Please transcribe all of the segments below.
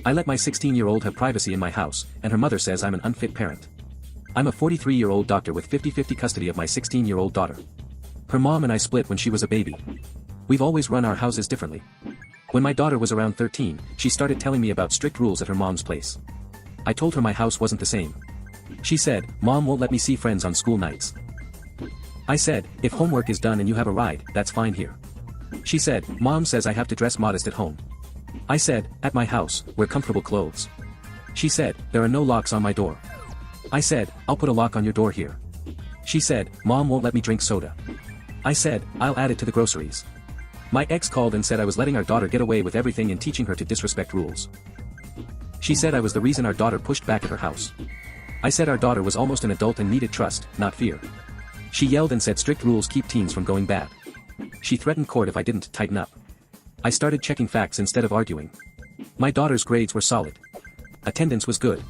I let my 16-year-old have privacy in my house, and her mother says I'm an unfit parent. I'm a 43-year-old doctor with 50-50 custody of my 16-year-old daughter. Her mom and I split when she was a baby. We've always run our houses differently. When my daughter was around 13, she started telling me about strict rules at her mom's place. I told her my house wasn't the same. She said, "Mom won't let me see friends on school nights." I said, "If homework is done and you have a ride, that's fine here." She said, "Mom says I have to dress modest at home." I said, "At my house, wear comfortable clothes." She said, "There are no locks on my door." I said, "I'll put a lock on your door here." She said, "Mom won't let me drink soda." I said, "I'll add it to the groceries." My ex called and said I was letting our daughter get away with everything and teaching her to disrespect rules. She said I was the reason our daughter pushed back at her house. I said our daughter was almost an adult and needed trust, not fear. She yelled and said strict rules keep teens from going bad. She threatened court if I didn't tighten up. I started checking facts instead of arguing. My daughter's grades were solid. Attendance was good.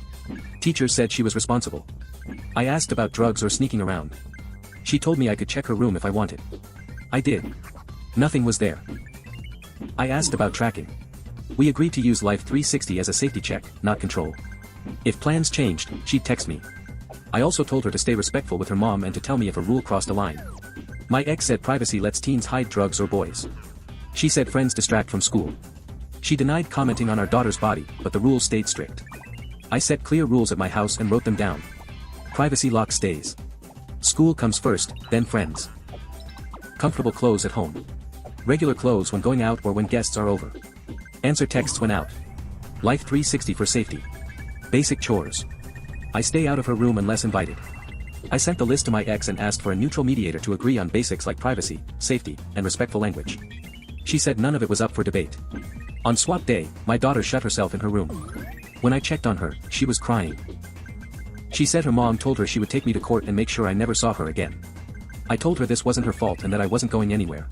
Teachers said she was responsible. I asked about drugs or sneaking around. She told me I could check her room if I wanted. I did. Nothing was there. I asked about tracking. We agreed to use Life 360 as a safety check, not control. If plans changed, she'd text me. I also told her to stay respectful with her mom and to tell me if a rule crossed a line. My ex said privacy lets teens hide drugs or boys. She said friends distract from school. She denied commenting on our daughter's body, but the rules stayed strict. I set clear rules at my house and wrote them down. Privacy lock stays. School comes first, then friends. Comfortable clothes at home. Regular clothes when going out or when guests are over. Answer texts when out. Life 360 for safety. Basic chores. I stay out of her room unless invited. I sent the list to my ex and asked for a neutral mediator to agree on basics like privacy, safety, and respectful language. She said none of it was up for debate. On swap day, my daughter shut herself in her room. When I checked on her, she was crying. She said her mom told her she would take me to court and make sure I never saw her again. I told her this wasn't her fault and that I wasn't going anywhere.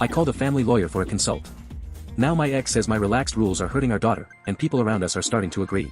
I called a family lawyer for a consult. Now my ex says my relaxed rules are hurting our daughter, and people around us are starting to agree.